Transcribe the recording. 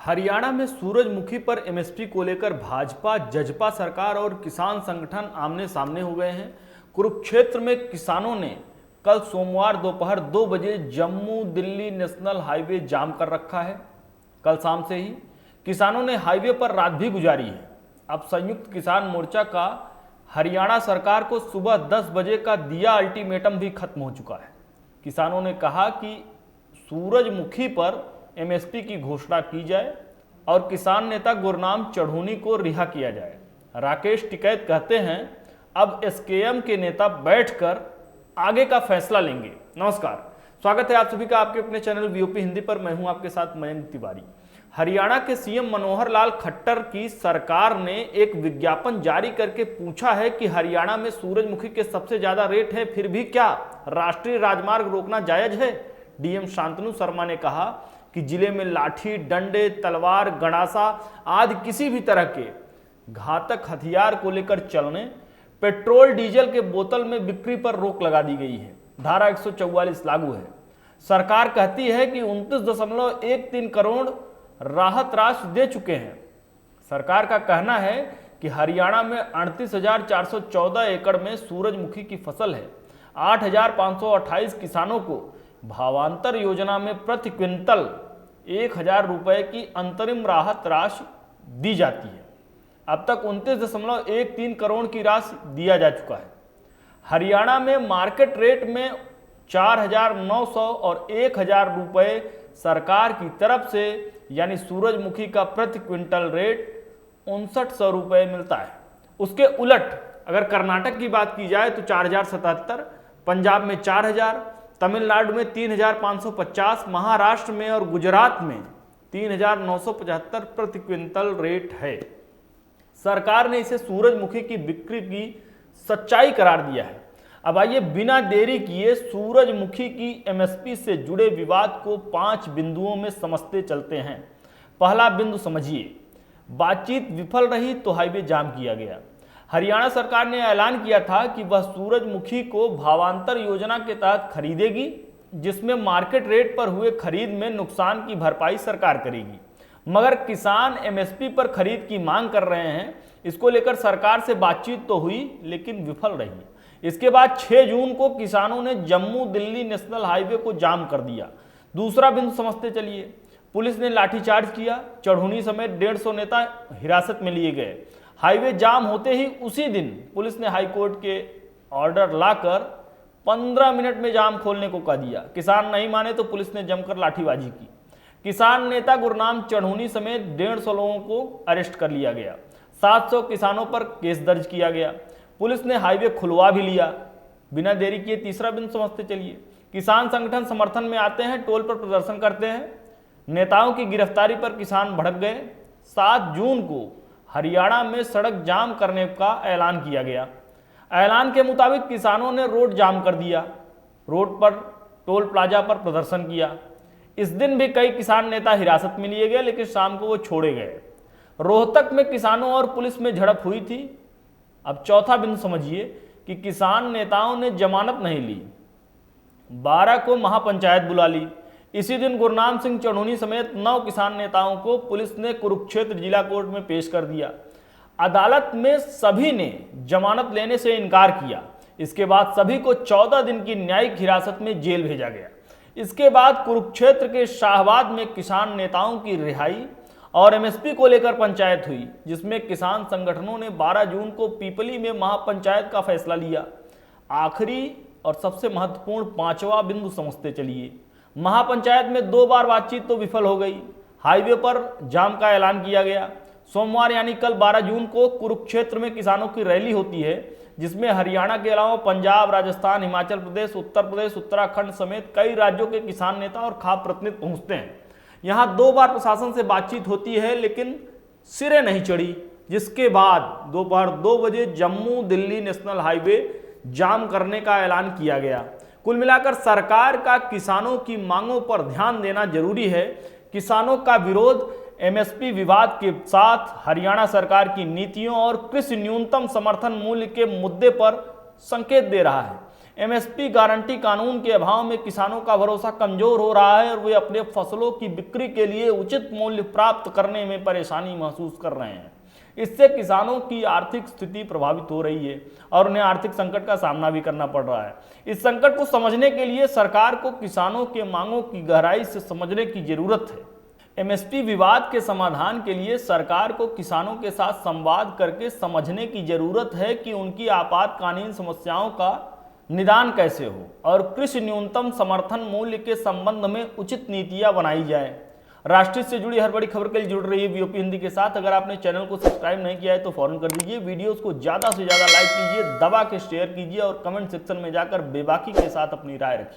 हरियाणा में सूरजमुखी पर एमएसपी को लेकर भाजपा, जजपा सरकार और किसान संगठन आमने सामने हो गए हैं। कुरुक्षेत्र में किसानों ने कल सोमवार दोपहर 2 बजे जम्मू दिल्ली नेशनल हाईवे जाम कर रखा है। कल शाम से ही किसानों ने हाईवे पर रात भी गुजारी है। अब संयुक्त किसान मोर्चा का हरियाणा सरकार को सुबह 10 बजे का दिया अल्टीमेटम भी खत्म हो चुका है। किसानों ने कहा कि सूरजमुखी पर एमएसपी की घोषणा की जाए और किसान नेता गुरनाम चढ़ूनी को रिहा किया जाए। राकेश टिकैत कहते हैं, अब एसकेएम के नेता बैठकर आगे का फैसला लेंगे। नमस्कार, स्वागत है आप सभी का आपके अपने चैनल वीओपी हिंदी पर। मैं हूं आपके साथ मयंक तिवारी। हरियाणा के सीएम मनोहर लाल खट्टर की सरकार ने एक विज्ञापन जारी करके पूछा है कि हरियाणा में सूरजमुखी के सबसे ज्यादा रेट है, फिर भी क्या राष्ट्रीय राजमार्ग रोकना जायज है? डीएम शांतनु शर्मा ने कहा कि जिले में लाठी, डंडे, तलवार, गणासा आदि किसी भी तरह के घातक हथियार को लेकर चलने, पेट्रोल डीजल के बोतल में बिक्री पर रोक लगा दी गई है। धारा 144 लागू है। सरकार कहती है कि 29.13 करोड़ राहत राशि दे चुके हैं। सरकार का कहना है कि हरियाणा में 38,414 एकड़ में सूरजमुखी की फसल है। 8,528 किसानों को भावांतर योजना में प्रति क्विंटल 1,000 रुपए की अंतरिम राहत राशि दी जाती है। अब तक 29.13 करोड़ की राशि दिया जा चुका है। हरियाणा में मार्केट रेट में 4,900 और 1,000 रुपए सरकार की तरफ से, यानी सूरजमुखी का प्रति क्विंटल रेट 5,900 रुपए मिलता है। उसके उलट अगर कर्नाटक की बात की जाए तो 4,077, पंजाब में 4,000, तमिलनाडु में 3,550, महाराष्ट्र में और गुजरात में 3,975 प्रति क्विंटल रेट है। सरकार ने इसे सूरजमुखी की बिक्री की सच्चाई करार दिया है। अब आइए बिना देरी किए सूरजमुखी की एमएसपी से जुड़े विवाद को 5 बिंदुओं में समझते चलते हैं। पहला बिंदु समझिए, बातचीत विफल रही तो हाईवे जाम किया गया। हरियाणा सरकार ने ऐलान किया था कि वह सूरजमुखी को भावांतर योजना के तहत खरीदेगी, जिसमें मार्केट रेट पर हुए खरीद में नुकसान की भरपाई सरकार करेगी। मगर किसान एमएसपी पर खरीद की मांग कर रहे हैं। इसको लेकर सरकार से बातचीत तो हुई लेकिन विफल रही। इसके बाद 6 जून को किसानों ने जम्मू दिल्ली नेशनल हाईवे को जाम कर दिया। दूसरा बिंदु समझते चलिए, पुलिस ने लाठीचार्ज किया। चढ़ूनी समेत 150 नेता हिरासत में लिए गए। हाईवे जाम होते ही उसी दिन पुलिस ने हाईकोर्ट के ऑर्डर लाकर 15 मिनट में जाम खोलने को कह दिया। किसान नहीं माने तो पुलिस ने जमकर लाठीबाजी की। किसान नेता गुरनाम चढ़ूनी समेत 150 लोगों को अरेस्ट कर लिया गया। 700 किसानों पर केस दर्ज किया गया। पुलिस ने हाईवे खुलवा भी लिया। बिना देरी किए तीसरा बिंदु समझते चलिए, किसान संगठन समर्थन में आते हैं, टोल पर प्रदर्शन करते हैं। नेताओं की गिरफ्तारी पर किसान भड़क गए। 7 जून को हरियाणा में सड़क जाम करने का ऐलान किया गया। ऐलान के मुताबिक किसानों ने रोड जाम कर दिया। रोड पर टोल प्लाजा पर प्रदर्शन किया। इस दिन भी कई किसान नेता हिरासत में लिए गए, लेकिन शाम को वो छोड़े गए। रोहतक में किसानों और पुलिस में झड़प हुई थी। अब चौथा बिंदु समझिए कि किसान नेताओं ने जमानत नहीं ली। 12 को महापंचायत बुला ली। इसी दिन गुरनाम सिंह चढ़ूनी समेत 9 किसान नेताओं को पुलिस ने कुरुक्षेत्र जिला कोर्ट में पेश कर दिया। अदालत में सभी ने जमानत लेने से इनकार किया। इसके बाद सभी को 14 दिन की न्यायिक हिरासत में जेल भेजा गया। इसके बाद कुरुक्षेत्र के शाहबाद में किसान नेताओं की रिहाई और एमएसपी को लेकर पंचायत हुई, जिसमें किसान संगठनों ने 12 जून को पीपली में महापंचायत का फैसला लिया। आखिरी और सबसे महत्वपूर्ण 5वां बिंदु समझते चलिए, महापंचायत में 2 बार बातचीत तो विफल हो गई। हाईवे पर जाम का ऐलान किया गया। सोमवार यानी कल 12 जून को कुरुक्षेत्र में किसानों की रैली होती है, जिसमें हरियाणा के अलावा पंजाब, राजस्थान, हिमाचल प्रदेश, उत्तर प्रदेश, उत्तराखंड समेत कई राज्यों के किसान नेता और खाप प्रतिनिधि पहुंचते हैं। यहां 2 बार प्रशासन से बातचीत होती है, लेकिन सिरे नहीं चढ़ी, जिसके बाद दोपहर 2 बजे जम्मू दिल्ली नेशनल हाईवे जाम करने का ऐलान किया गया। कुल मिलाकर सरकार का किसानों की मांगों पर ध्यान देना जरूरी है। किसानों का विरोध एमएसपी विवाद के साथ हरियाणा सरकार की नीतियों और कृषि न्यूनतम समर्थन मूल्य के मुद्दे पर संकेत दे रहा है। एमएसपी गारंटी कानून के अभाव में किसानों का भरोसा कमजोर हो रहा है और वे अपने फसलों की बिक्री के लिए उचित मूल्य प्राप्त करने में परेशानी महसूस कर रहे हैं। इससे किसानों की आर्थिक स्थिति प्रभावित हो रही है और उन्हें आर्थिक संकट का सामना भी करना पड़ रहा है। इस संकट को समझने के लिए सरकार को किसानों के मांगों की गहराई से समझने की जरूरत है। एमएसपी विवाद के समाधान के लिए सरकार को किसानों के साथ संवाद करके समझने की जरूरत है कि उनकी आपातकालीन समस्याओं का निदान कैसे हो और कृषि न्यूनतम समर्थन मूल्य के संबंध में उचित नीतियां बनाई जाए। राष्ट्रीय से जुड़ी हर बड़ी खबर के लिए जुड़ रही है वीओपी हिंदी के साथ। अगर आपने चैनल को सब्सक्राइब नहीं किया है तो फौरन कर दीजिए। वीडियोस को ज्यादा से ज्यादा लाइक कीजिए, दबा के शेयर कीजिए और कमेंट सेक्शन में जाकर बेबाकी के साथ अपनी राय रखिए।